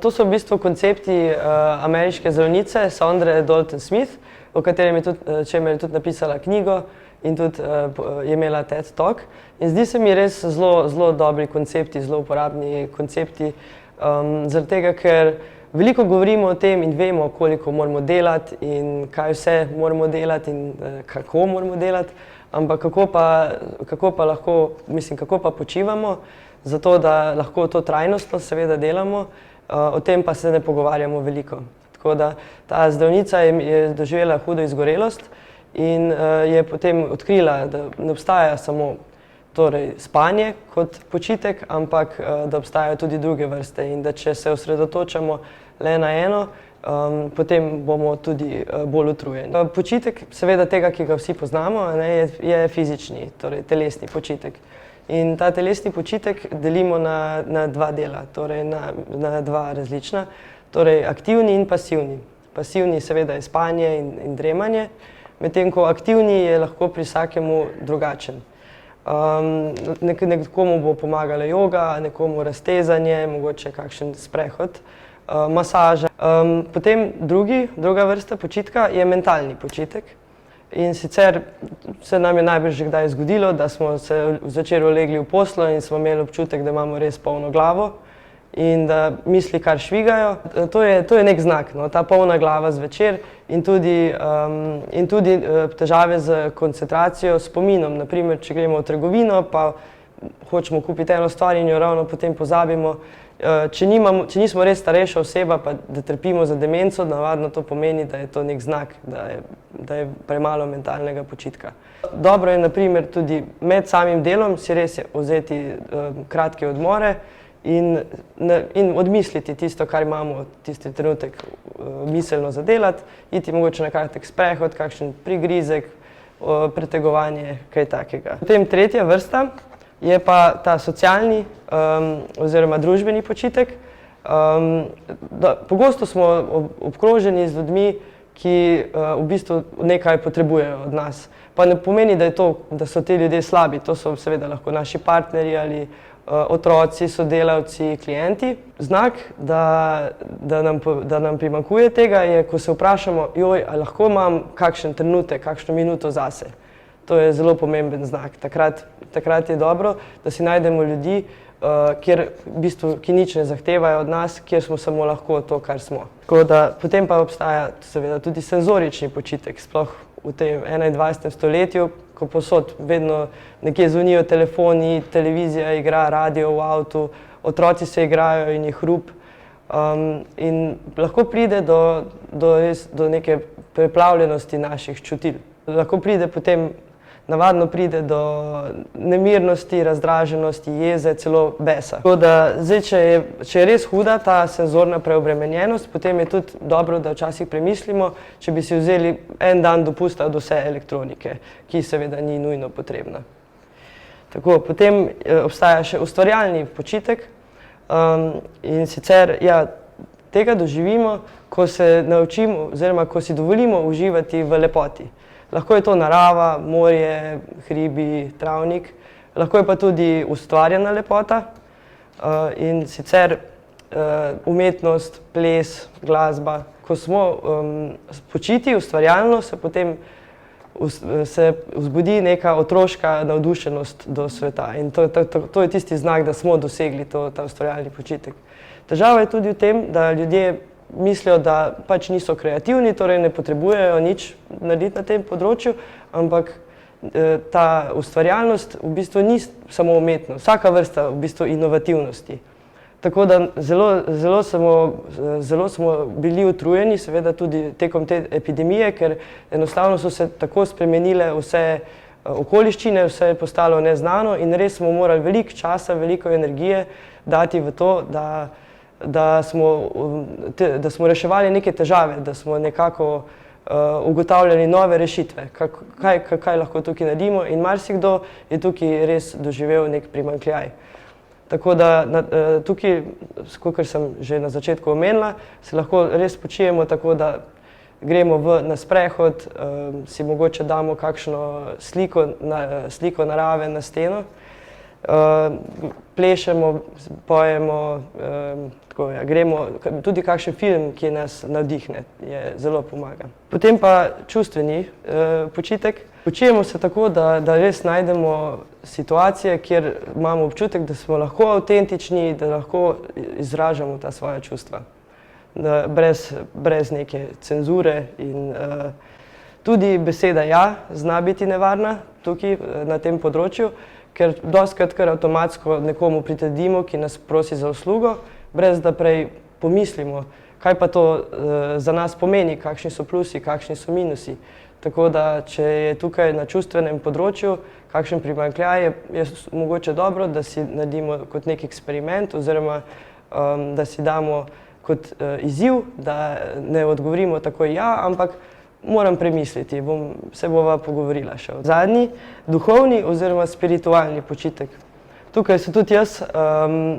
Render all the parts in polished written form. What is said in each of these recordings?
To so v bistvu koncepti ameriške zdravnice Saundre Dalton Smith, o katerem je tudi napisala knjigo in tudi je imela TED Talk. In zdi se mi res zelo dobri koncepti, zelo uporabni koncepti, zaradi tega, ker veliko govorimo o tem in vemo, koliko moramo delati in kaj vse moramo delati in kako moramo delati, ampak kako pa počivamo, zato da lahko to trajnostno seveda delamo, o tem pa se ne pogovarjamo veliko. Tako da ta zdravnica je doživela hudo izgorelost in je potem odkrila, da ne obstaja samo spanje kot počitek, ampak da obstajajo tudi druge vrste in da če se osredotočamo le na eno, potem bomo tudi bolj utrujeni. Počitek, seveda tega, ki ga vsi poznamo, je fizični, torej telesni počitek. In ta telesni počitek delimo na dva dela, torej na dva različna, torej aktivni in pasivni. Pasivni seveda je spanje in dremanje, medtem ko aktivni je lahko pri vsakemu drugačen. Nekomu bo pomagala joga, nekomu raztezanje, mogoče kakšen sprehod, masaža. Potem druga vrsta počitka je mentalni počitek. In sicer se nam je najbrž že kdaj zgodilo, da smo se zvečer ulegli v poslo in smo imeli občutek, da imamo res polno glavo in da misli kar švigajo. To je nek znak, no, ta polna glava zvečer in tudi težave z koncentracijo, spominom. Naprimer, če gremo v trgovino, pa hočemo kupiti eno stvar in jo ravno potem pozabimo. Če nismo res starejša oseba, pa da trpimo za demenco, navadno to pomeni, da je to nek znak, da je premalo mentalnega počitka. Dobro je naprimer tudi med samim delom si res vzeti kratke odmore in odmisliti tisto, kar imamo tisti trenutek miselno zadelati, iti mogoče na kratek sprehod, kakšen prigrizek, pretegovanje, kaj takega. Potem tretja vrsta je pa ta socialni oziroma družbeni počitek. Pogosto smo obkroženi z ljudmi, ki v bistvu nekaj potrebujejo od nas. Pa ne pomeni, da so ti ljudje slabi, to so seveda lahko naši partnerji ali otroci, sodelavci, klienti. Znak, da nam primanjkuje tega, je, ko se vprašamo, ali lahko imam kakšen trenutek, kakšno minuto zase. To je zelo pomemben znak. Takrat je dobro, da si najdemo ljudi, ki nič ne zahtevajo od nas, kjer smo samo lahko to, kar smo. Potem pa obstaja seveda tudi senzorični počitek, sploh v tem 21. stoletju, ko povsod vedno nekje zvonijo telefoni, televizija igra, radio v avtu, otroci se igrajo in je hrup. In lahko pride do neke preplavljenosti naših čutil. Lahko navadno pride do nemirnosti, razdraženosti, jeze, celo besa. Tako da zdaj, če je res huda ta senzorna preobremenjenost, potem je tudi dobro, da včasih premislimo, če bi si vzeli en dan dopusta od vse elektronike, ki seveda ni nujno potrebna. Tako, potem obstaja še ustvarjalni počitek in sicer tega doživimo, ko se naučimo oziroma ko si dovolimo uživati v lepoti. Lahko je to narava, morje, hribi, travnik, lahko je pa tudi ustvarjena lepota in sicer umetnost, ples, glasba. Ko smo spočiti ustvarjalno, se potem vzbudi neka otroška navdušenost do sveta in to je tisti znak, da smo dosegli ta ustvarjalni počitek. Težava je tudi v tem, da ljudje mislijo, da pač niso kreativni, torej ne potrebujejo nič narediti na tem področju, ampak ta ustvarjalnost v bistvu ni samo umetnost, vsaka vrsta v bistvu inovativnosti. Tako da zelo smo bili utrujeni, seveda tudi tekom te epidemije, ker enostavno so se tako spremenile vse okoliščine, vse je postalo neznano in res smo morali veliko časa, veliko energije dati v to, da smo reševali neke težave, da smo nekako ugotavljali nove rešitve, kaj lahko tukaj naredimo in marsikdo je tukaj res doživel nek primanjkljaj. Tako da tukaj, kakor sem že na začetku omenila, se lahko res počijemo tako, da gremo na sprehod, si mogoče damo kakšno sliko narave na steno plešemo, pojemo, tako, ja, gremo, tudi kakšen film, ki nas navdihne, zelo pomaga. Potem pa čustveni počitek. Počijemo se tako, da res najdemo situacije, kjer imamo občutek, da smo lahko avtentični, da lahko izražamo ta svoja čustva. Brez neke cenzure in tudi beseda ja zna biti nevarna tukaj na tem področju, ker dostikrat kar avtomatsko nekomu pritrdimo, ki nas prosi za uslugo, brez da prej pomislimo, kaj pa to za nas pomeni, kakšni so plusi, kakšni so minusi. Tako da, če je tukaj na čustvenem področju kakšen primanjkljaj, je mogoče dobro, da si naredimo kot nek eksperiment oziroma da si damo kot izziv, da ne odgovorimo takoj ja, ampak moram premisliti, se bova pogovorila še. Zadnji, duhovni oziroma spiritualni počitek. Tukaj se tudi jaz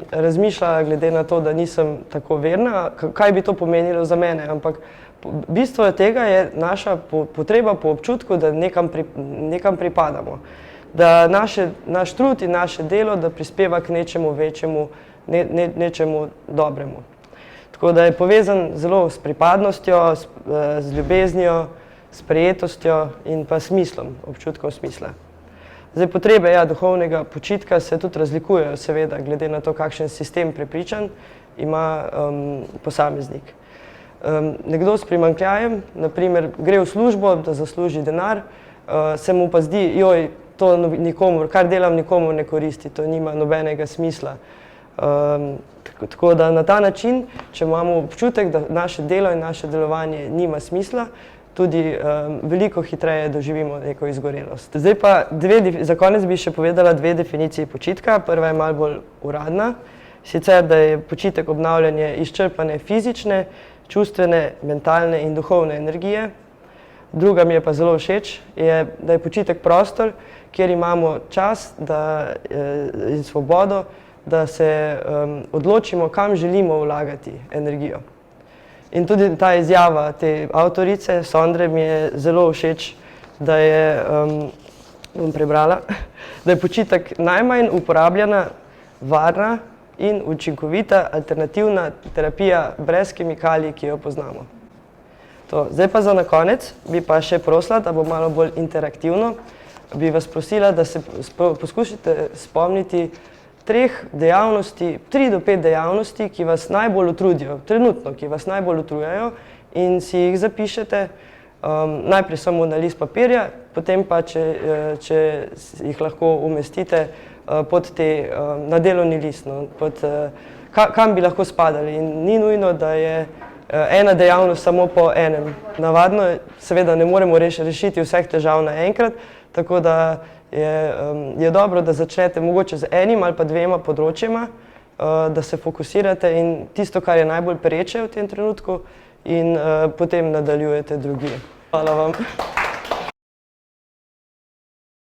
razmišljala glede na to, da nisem tako verna, kaj bi to pomenilo za mene, ampak bistvo tega je naša potreba po občutku, da nekam pripadamo. Da naš trud in naše delo, da prispeva k nečemu večjemu, nečemu dobremu. Tako da je povezan zelo s pripadnostjo, z ljubeznijo, s prijetostjo in pa smislom, občutkom smisla. Zdaj, potrebe duhovnega počitka se tudi razlikujejo, seveda, glede na to, kakšen sistem prepričanj ima posameznik. Nekdo s primanjkljajem, naprimer, gre v službo, da zasluži denar, se mu pa zdi, joj, to kar delam, nikomur ne koristi, to nima nobenega smisla. Tako da na ta način, če imamo občutek, da naše delo in naše delovanje nima smisla, tudi veliko hitreje doživimo neko izgorelost. Zdaj pa za konec bi še povedala dve definiciji počitka. Prva je malo bolj uradna, sicer da je počitek obnavljanje izčrpane fizične, čustvene, mentalne in duhovne energije. Druga mi je pa zelo všeč, da je počitek prostor, kjer imamo čas in svobodo, da se odločimo, kam želimo vlagati energijo. In tudi ta izjava te avtorice, Sondre, mi je zelo všeč, da bom prebrala, da je počitek najmanj uporabljena, varna in učinkovita alternativna terapija brez kemikalij, ki jo poznamo. Zdaj pa za na konec bi pa še prosila, da bo malo bolj interaktivno, bi vas prosila, da se poskušate spomniti 3 do 5 dejavnosti, ki vas najbolj utrudijo, trenutno, ki vas najbolj utrujajo in si jih zapišete, najprej samo na list papirja, potem pa, če jih lahko umestite na delovni list, kam bi lahko spadali. In ni nujno, da je ena dejavnost samo po enem. Navadno, seveda ne moremo rešiti vseh težav naenkrat, tako da je dobro, da začnete mogoče z enim ali pa 2 področjema, da se fokusirate in tisto, kar je najbolj pereče v tem trenutku in potem nadaljujete drugje. Hvala vam.